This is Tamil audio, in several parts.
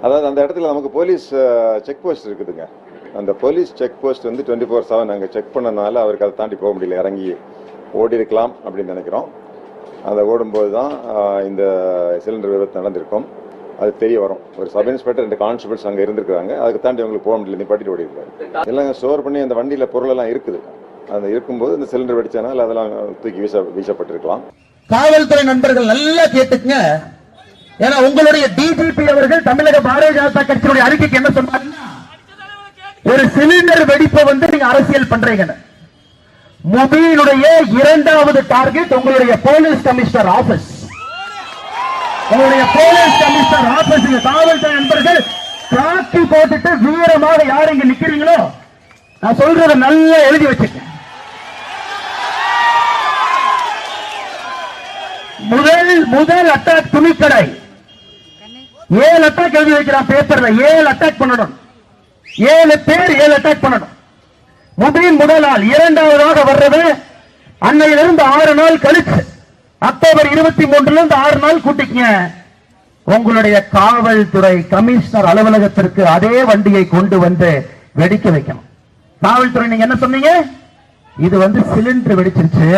அதாவது அந்த இடத்துல நமக்கு போலீஸ் செக் போஸ்ட் இருக்குதுங்க. அந்த போலீஸ் செக் போஸ்ட் வந்து 24/7 நாங்கள் செக் பண்ணனால அவருக்கு அதை தாண்டி போக முடியல, இறங்கி ஓடி இருக்கலாம் அப்படின்னு நினைக்கிறோம். அதை ஓடும்போது தான் இந்த சிலிண்டர் விபத்து நடந்திருக்கும். அது தெரிய வரும். ஒரு சப் இன்ஸ்பெக்டர் 2 கான்ஸ்டபிள்ஸ் அங்கே இருந்திருக்காங்க. அதுக்கு தாண்டி அவங்களுக்கு போக முடியல, நிப்பாட்டிட்டு ஓடி இருக்காரு. எல்லாம் ஸ்டோர் பண்ணி அந்த வண்டியில் பொருளெல்லாம் இருக்குது. அது இருக்கும்போது இந்த சிலிண்டர் வெடிச்சனால அதெல்லாம் தூக்கி வீசப்பட்டிருக்கலாம். காவல்துறை நண்பர்கள் நல்லா கேட்டுக்குங்க. ஏன்னா உங்களுடைய டிஜிபி அவர்கள் தமிழக பாரதிய ஜனதா கட்சியுடைய அறிக்கைக்கு என்ன சொன்னாங்கன்னா, ஒரு சிலிண்டர் வெடிப்பை வந்து நீங்க அரசியல் பண்றீங்க. மொபியினுடைய 2வது டார்கெட் உங்களுடைய போலீஸ் கமிஷனர் ஆபீஸ். உங்களுடைய போலீஸ் கமிஷனர் ஆபீஸ். காவல்துறை நண்பர்கள் காக்கி போட்டுட்டு வீரமாக யார் இங்க நிக்கிறீங்களோ, நான் சொல்றதை நல்லா எழுதி வச்சிருக்கேன். முதல் அட்டாக் துணிக்கடை. 7 அட்டாக் எழுதி வைக்கிறான் பேப்பர்ல. 7 அட்டாக் பண்ணணும். 7 பேர் 7 அட்டாக் பண்ணணும். முபின் முதல் நாள். 2வதாக வர்றது அன்னையிலிருந்து 6 நாள் கழிச்சு அக்டோபர் 23 6 நாள் கூட்டிக்கங்க. உங்களுடைய காவல்துறை கமிஷனர் அலுவலகத்திற்கு அதே வண்டியை கொண்டு வந்து வெடிக்க வைக்கணும். காவல்துறை நீங்க என்ன சொன்னீங்க? இது வந்து சிலிண்டர் வெடிச்சிருச்சு.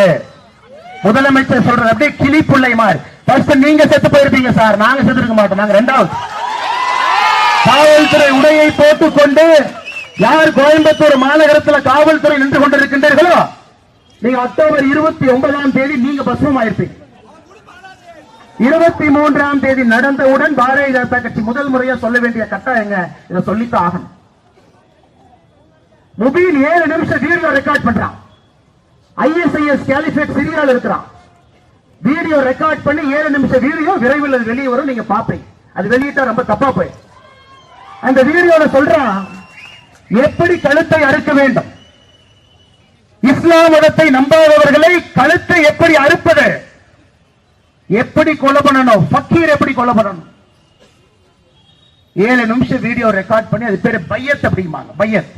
முதலமைச்சர் சொல்றது அப்படியே கிளிப்புள்ளை மாதிரி. ஃபர்ஸ்ட் நீங்க செத்து போயிருப்பீங்க சார், நாங்க செத்து இருக்க மாட்டோம். நாங்க 2வது. காவல்துறை உடையை போட்டுக்கொண்டு யார் கோயம்புத்தூர் மாநகரத்தில் காவல்துறை நின்று கொண்டிருக்கின்றீர்களோ, நீங்க அக்டோபர் 29 நீங்க பஸ்மம் ஆயிருப்பீங்க. 23 நடந்தவுடன் பாரதிய ஜனதா கட்சி முதல் முறையா சொல்ல வேண்டிய கட்டாயங்க. இதை சொல்லித்தான் ஆகணும். முபின் 7 நிமிஷம் வீடியோ ரெக்கார்ட் பண்றான். ஐஎஸ்ஐஎஸ் கேலிஃபேட் சிரியால இருக்கிறான். வீடியோ ரெக்கார்ட் பண்ணி 7 நிமிஷம் வீடியோ விரைவில் அது வெளியே வரும். நீங்க பாப்பீங்க. அது வெளியிட்டா ரொம்ப தப்பா போய். அந்த வீடியோல சொல்றான் எப்படி கழுத்தை அறுக்க வேண்டும், இஸ்லாம் மதத்தை நம்பாதவர்களை கழுத்தை எப்படி அறுப்பது, எப்படி கொலை பண்ணணும், ஃபக்கீர் எப்படி கொலை பண்ணணும். 7 நிமிஷம் வீடியோ ரெக்கார்ட் பண்ணி அது பேரு பையத் அப்படிம்பாங்க. பையத்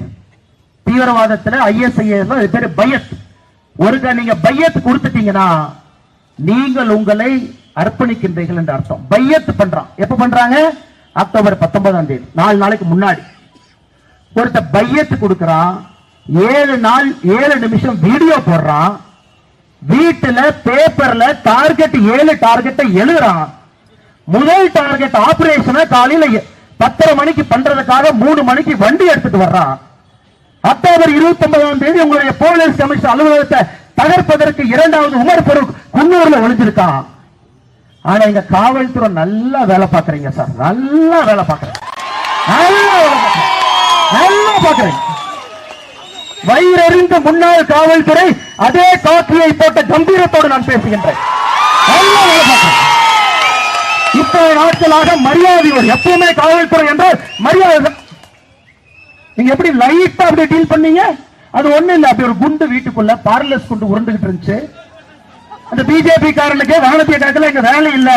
தீவிரவாதத்தில் ஐஎஸ்ஐஎஸ் அது பேரு பையத். ஒருக்கா நீங்க பையத் கொடுத்துட்டீங்கன்னா நீங்கள் உங்களை அர்ப்பணிக்கின்றீர்கள் என்று அர்த்தம். பையத் பண்றான். எப்ப பண்றாங்க? அக்டோபர் 19 4 நாளைக்கு முன்னாடி ஒருத்த பையத்து கொடுக்கிறான். 7 நாள் 7 நிமிஷம் வீடியோ போடுறான். வீட்டுல பேப்பர்ல டார்கெட் 7 டார்கெட்டை எழுதுறான். முதல் டார்கெட் ஆபரேஷனை காலையில 10:30 மணிக்கு பண்றதுக்காக 3 மணிக்கு வண்டி எடுத்துட்டு வர்றான். அக்டோபர் 29 உங்களுடைய போலீஸ் கமிஷனர் அலுவலகத்தை தகர்ப்பதற்கு 2வது உமர் ஃபரூக் குன்னூர்ல ஒளிஞ்சிருக்கான். ஆனா இங்க காவல்துறை நல்லா வேலை பார்க்கறீங்க சார். நல்லா வேலை பார்க்கறீங்க. நல்லா பார்க்கறீங்க. வயிறறிந்த முன்னாள் காவல்துறை அதே காக்கியை போட்ட கம்பீரத்தோடு நான் பேசுகின்றேன். நல்லா வேலை பார்க்கறேன். இத்தனை நாட்களாக மரியாதை. எப்பவுமே காவல்துறை என்றால் மரியாதை. நீங்க எப்படி லைட்டா அப்படி டீல் பண்ணீங்க? அது ஒண்ணு இல்ல. அப்படி ஒரு குண்டு வீட்டுக்குள்ள பார்லஸ் குண்டு உருண்டுகிட்டு இருந்துச்சு. அந்த பிஜேபி காரனுக்கு வானத்திய கணக்கில் எங்க வேலை இல்ல,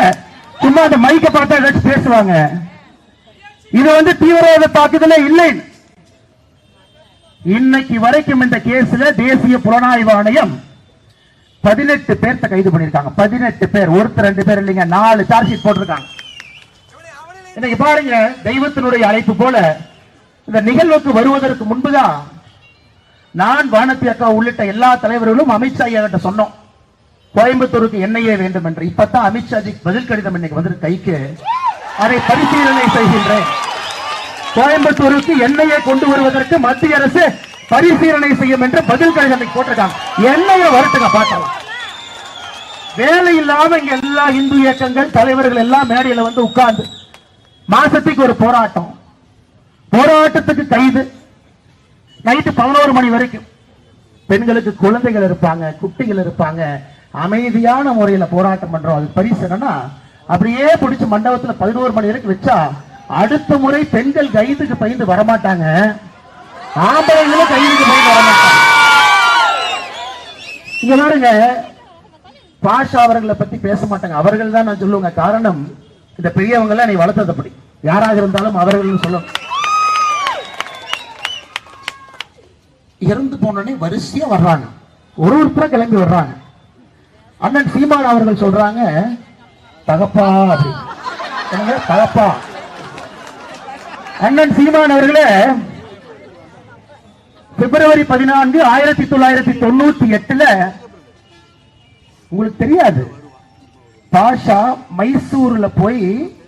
சும்மா அந்த மைக்க பார்த்தா ஏதாச்சும் பேசுவாங்க. இது வந்து தீவிரவாத தாக்குதலே இல்லை. இன்னைக்கு வரைக்கும் இந்த கேஸ்ல தேசிய புலனாய்வு ஆணையம் 18 பேர்த்த கைது பண்ணிருக்காங்க. 18 பேர். ஒருத்தர் 2 பேர் இல்லைங்க, 4 சார்ஜ் ஷீட் போட்டிருக்காங்க. இன்னைக்கு பாருங்க, தெய்வத்தினுடைய அழைப்பு போல இந்த நிகழ்வுக்கு வருவதற்கு முன்புதான் நான் வானதி அக்கா உள்ளிட்ட எல்லா தலைவர்களும் அமித்ஷா கிட்ட சொன்னோம், கோயம்புத்தூருக்கு என்ஐஏ வேண்டும் என்று. இப்பதான் அமித்ஷாஜி பதில் கடிதம் இன்னைக்கு வந்து கைக்கு. அதை பரிசீலனை செய்கின்றேன். கோயம்புத்தூருக்கு என்ஐஏ கொண்டு வருவதற்கு மத்திய அரசு பரிசீலனை செய்யும் என்று பதில் கடிதம் போட்டிருக்காங்க. என்ஐஏ வரட்டுங்க பார்க்கலாம். வேலை இல்லாம இங்க எல்லா இந்து இயக்கங்கள் தலைவர்கள் எல்லாம் மேடையில வந்து உட்கார்ந்து மாசத்துக்கு ஒரு போராட்டம். போராட்டத்துக்கு கைது. நைட்டு 11 மணி வரைக்கும். பெண்களுக்கு குழந்தைகள் இருப்பாங்க, குட்டிகள் இருப்பாங்க. அமைதியான முறையில போராட்டம் பண்றோம். அது பரிசு என்னன்னா, அப்படியே பிடிச்ச மண்டபத்துல 11 மணி வரைக்கும் வச்சா அடுத்த முறை பெண்கள் கைதுக்கு பயந்து வரமாட்டாங்க, ஆம்பளைங்களும் கைதுக்கு பயந்து வரமாட்டாங்க. இங்க பாருங்க, பாஷா அவர்களை பத்தி பேச மாட்டாங்க. அவர்கள் தான் நான் சொல்லுவாங்க. காரணம், இந்த பெரியவங்க எல்லாம் நீ வளர்த்தது அப்படி. யாராக இருந்தாலும் அவர்கள் சொல்லணும். இறந்து போனே வரிசையா வர்றாங்க. ஒருத்தர் கிளம்பி வர்றாங்க. அண்ணன் சீமான் அவர்கள் சொல்றாங்க, தகப்பா அப்படின்னு. தகப்பா அண்ணன் சீமான் அவர்களே, பிப்ரவரி 14, 1998 உங்களுக்கு தெரியாது, பாஷா மைசூர்ல போய்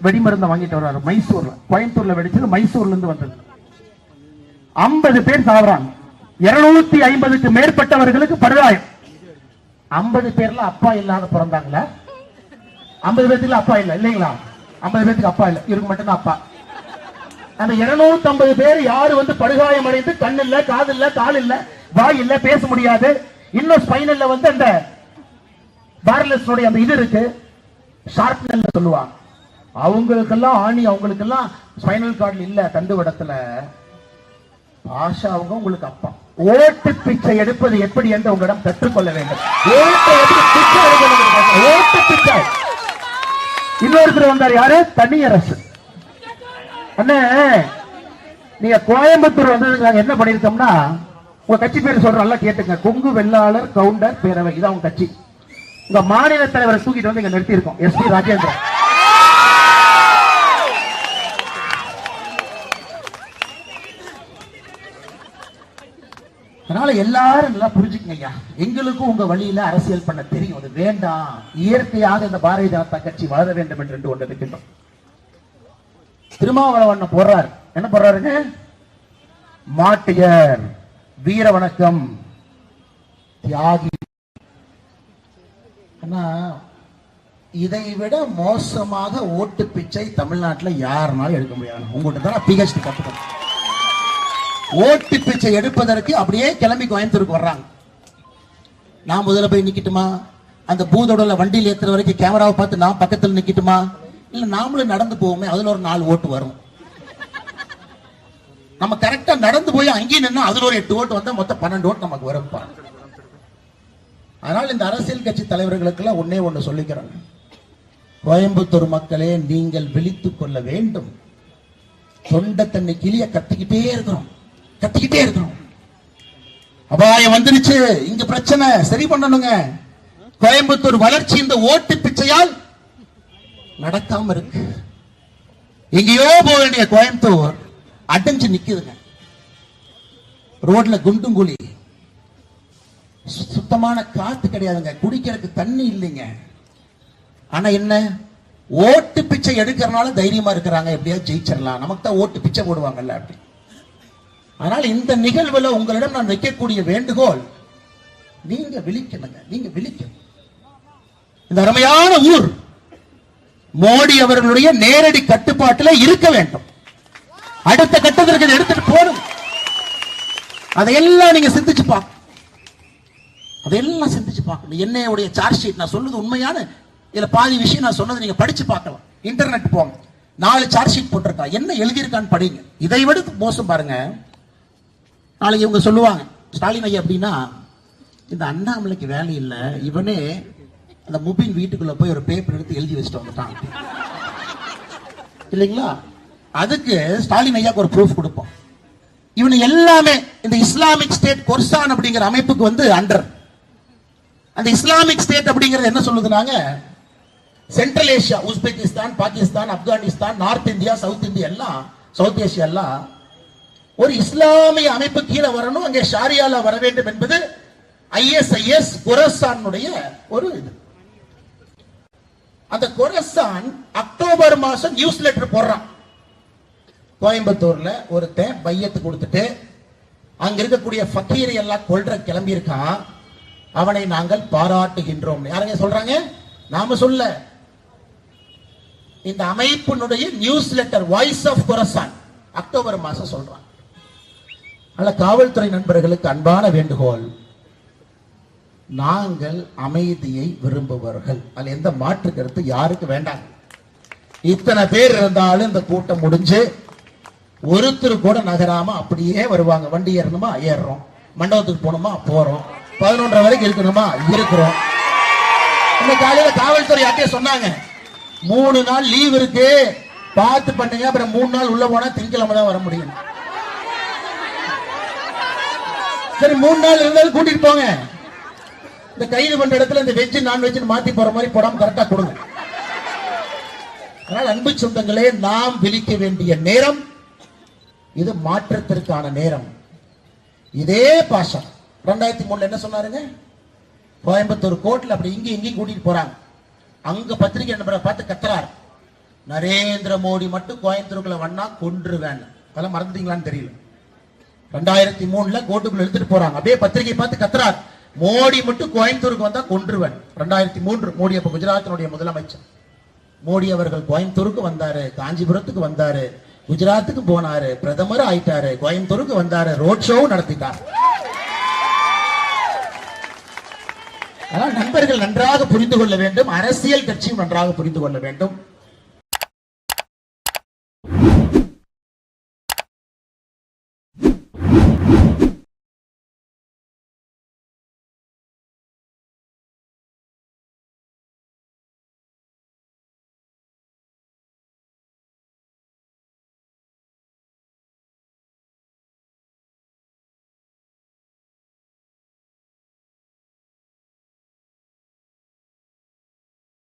வெடிமருந்தை வாங்கிட்டு வர்றாரு. மைசூர்ல, கோயம்புத்தூர்ல வெடிச்சது, மைசூர்ல இருந்து வந்தது. 50 பேர் சாவறாங்க. 250க்கு மேற்பட்டவர்களுக்கு படுகாயம். 50 பேர்ல அப்பா இல்லாத பிறந்தாங்களா? 50 பேருக்கு அப்பா இல்ல இல்லைங்களா? 50 பேருக்கு அப்பா இல்ல, இவருக்கு மட்டும்தான் அப்பா. அந்த 250 பேர் யாரு வந்து படுகாயம் அடைந்து, கண் இல்ல, காது இல்ல, கால் இல்ல, வாய் இல்ல, பேச முடியாது. இன்னும் ஸ்பைனல்ல வந்து அந்த பார்லஸ் அந்த இது இருக்கு, ஷார்ப்னல் சொல்லுவாங்க. அவங்களுக்கெல்லாம் ஆணி, அவங்களுக்கெல்லாம் ஸ்பைனல் கார்டு இல்ல, தண்டுவடத்துல. பாஷா அவங்க உங்களுக்கு அப்பா. ஓட்டு பிச்சை எடுப்பது எப்படி என்று உங்களிடம் கற்றுக்கொள்ள வேண்டும். ஓட்டு பிச்சை. இன்னொருத்தர் வந்தார், யாரு? தனியரசு. அண்ணே, நீங்க கோயம்புத்தூர் வந்ததுக்கு நாங்க என்ன பண்ணிருக்கோம்னா, உங்க கட்சி பேர் சொல்ற நல்லா கேட்டுங்க, கொங்கு வெள்ளாளர் கவுண்டர் பேரவை, இதான் உங்க கட்சி. உங்க மாநில தலைவரை தூக்கிட்டு வந்து இங்க நிறுத்தி இருக்கோம், எஸ்.பி. ராஜேந்திரன். அதனால எல்லாரும் நல்லா புரிஞ்சுக்கங்க, எங்களுக்கும் உங்க வழியில அரசியல் பண்ண தெரியும். அது வேண்டாம், இயற்கையாக இந்த பாரதிய ஜனதா கட்சி வளர வேண்டும் என்று கொண்டு இருக்கின்றோம். திருமாவளவன் போடுறாரு, என்ன போடுறாருங்க? மாட்டியர், வீர வணக்கம், தியாகி. இதை விட மோசமாக ஓட்டு பிச்சை தமிழ்நாட்டில் யாருனாலும் எடுக்க முடியாது. உங்கள்கிட்ட தான் பிஹெச்டி கத்துக்கணும். ஓட்டு பிச்சை எடுப்பதற்கு அப்படியே கிளம்பி கோயம்புத்தூருக்கு வர்றாங்க. நான் முதல்ல போய் நிக்கட்டுமா? அந்த பூதோட வண்டியில் ஏத்துற வரைக்கும் கேமராவை பார்த்து நான் பக்கத்தில் நிக்கட்டுமா? இல்ல நாமளும் நடந்து போவோமே, அதுல ஒரு 4 ஓட்டு வரும். நம்ம கரெக்டா நடந்து போய் அங்கேயும் நின்னா அதுல ஒரு 8 ஓட்டு வந்தா மொத்தம் 12 ஓட்டு நமக்கு வரும். அதனால் இந்த அரசியல் கட்சி தலைவர்களுக்கெல்லாம் ஒன்னே ஒன்று சொல்லிக்கிறேன், கோயம்புத்தூர் மக்களே, நீங்கள் விழித்துக் கொள்ள வேண்டும். தொண்டை தண்ணி கிளிய கத்திக்கிட்டே இருக்கிறோம். அபாயம் வந்துருச்சு, இங்க பிரச்சனை சரி பண்ணணுங்க. கோயம்புத்தூர் வளர்ச்சி இந்த ஓட்டு பிச்சையால் நடக்காம இருக்கு. எங்கேயோ போக வேண்டிய கோயம்புத்தூர் அடைஞ்சு நிக்குதுங்க. ரோட்ல குண்டும் குழி, சுத்தமான காத்து கிடையாதுங்க, குடிக்கிறதுக்கு தண்ணி இல்லைங்க. ஆனா என்ன, ஓட்டு பிச்சை எடுக்கிறனால தைரியமா இருக்கிறாங்க, எப்படியாவது ஜெயிச்சிடலாம், நமக்கு தான் ஓட்டு பிச்சை போடுவாங்கல்ல அப்படி. ஆனால் இந்த நிகழ்வுல உங்களிடம் நான் வைக்கக்கூடிய வேண்டுகோள், நீங்க விழிக்கணுங்க, நீங்க விழிக்கணும். இந்த அருமையான ஊர் மோடி அவர்களுடைய நேரடி கட்டுப்பாட்டில் இருக்க வேண்டும். அடுத்த கட்டத்திற்கு எடுத்துட்டு போடும். அதையெல்லாம் நீங்க சிந்திச்சு பார்க்கணும். அதெல்லாம் சிந்திச்சு பார்க்கணும். என்னையுடைய சார்ஜ் ஷீட் நான் சொல்றது உண்மையான, இதுல பாதி விஷயம் நான் சொன்னது நீங்க படிச்சு பார்க்கலாம். இன்டர்நெட் போங்க, 4 சார்ஜ் ஷீட் போட்டிருக்கா, என்ன எழுதியிருக்கான்னு படிங்க. இதை விட மோசம் பாருங்க, நாளைக்கு இவங்க சொல்லுவாங்க, ஸ்டாலின் ஐயா அப்படின்னா இந்த அண்ணாமலைக்கு வேலை இல்லை, இவனே அந்த முபின் வீட்டுக்குள்ள போய் ஒரு பேப்பர் எடுத்து எழுதி வச்சுட்டு வந்துட்டான் இல்லைங்களா? அதுக்கு ஸ்டாலின் ஐயாக்கு ஒரு ப்ரூஃப் கொடுப்போம். இவனு எல்லாமே இந்த இஸ்லாமிக் ஸ்டேட் கொர்சான் அப்படிங்கிற அமைப்புக்கு வந்து அண்டர். அந்த இஸ்லாமிக் ஸ்டேட் அப்படிங்கிறது என்ன சொல்லுதுனாங்க, Central Asia, Uzbekistan, Pakistan, Afghanistan, North India, South India எல்லாம், சவுத் ஏசியா எல்லாம் ஒரு இஸ்லாமிய அமைப்பு கீழே வரணும், அங்கே ஷாரியால வர வேண்டும் என்பது ஐஎஸ்ஐஎஸ் கொரசானுடைய ஒரு இது. அந்த கொரசான் அக்டோபர் மாசம் நியூஸ் லெட்டர் போடுறான். கோயம்புத்தூர்ல ஒருத்தன் பையத்து கொடுத்துட்டு அங்க இருக்கக்கூடிய ஃபக்கீரை எல்லாம் கொல்ற கிளம்பி இருக்கான், அவனை நாங்கள் பாராட்டுகின்றோம். யாருங்க சொல்றாங்க? நாம சொல்ல, இந்த அமைப்பினுடைய newsletter voice of Khorasan October மாசம் சொல்றான். அல்ல, காவல்துறை நண்பர்களுக்கு அன்பான வேண்டுகோள், நாங்கள் அமைதியை விரும்புபவர்கள், அதுல எந்த மாற்று கருத்து யாருக்கு வேண்டாம். இத்தனை பேர் இருந்தாலும் இந்த கூட்டம் முடிஞ்சு ஒருத்தர் கூட நகராம அப்படியே வருவாங்க. வண்டி ஏறணுமா ஏறுறோம், மண்டபத்துக்கு போகணுமா போறோம், 11:30 வரைக்கும் இருக்கணுமா இருக்கிறோம். இன்னைக்கு காலையில காவல்துறை யார்ட்டே சொன்னாங்க, 3 நாள் லீவ் இருக்கு பார்த்து பண்ணுங்க, அப்புறம் 3 நாள் உள்ள போனா திங்கக்கிழமை தான் வர முடியும். சரி, 3 நாள் இருந்தாலும் கூட்டிட்டு போங்க. இந்த கைது பண்ற இடத்துல இந்த வெஜ் நான்வெஜ் மாத்தி போற மாதிரி போடாம கரெக்டா கொடுங்க. அதனால் அன்பு சொந்தங்களே, நாம் விழிக்க வேண்டிய நேரம். இது மாற்றத்திற்கான நேரம். இதே பாஷா 2003 என்ன சொன்னாருங்க? கோயம்புத்தூர் கோர்ட்ல அப்படி இங்கேயும் கூட்டிட்டு போறாங்க. அங்க பத்திரிகை நண்பரை பார்த்து கத்துறாரு, நரேந்திர மோடி மட்டும் கோயம்புத்தூருக்குள்ள வண்ணா கொன்றுவேன். அதெல்லாம் மறந்துட்டீங்களான்னு தெரியல. 2003 கோர்ட்டுக்குள்ள எடுத்துட்டு போறாங்க. அப்படியே பத்திரிகை பார்த்து கத்துறார், மோடி மட்டும் கோயம்புத்தூருக்கு வந்தா கொன்றுவேன். 2003 மோடி அப்ப குஜராத்தினுடைய முதலமைச்சர். மோடி அவர்கள் கோயம்புத்தூருக்கு வந்தாரு, காஞ்சிபுரத்துக்கு வந்தாரு, குஜராத்துக்கு போனாரு, பிரதமர் ஆயிட்டாரு, கோயம்புத்தூருக்கு வந்தாரு, ரோட் ஷோ நடத்திட்டார். ஆனால் நண்பர்கள் நன்றாக புரிந்து கொள்ள வேண்டும், அரசியல் கட்சியும் நன்றாக புரிந்து கொள்ள வேண்டும்.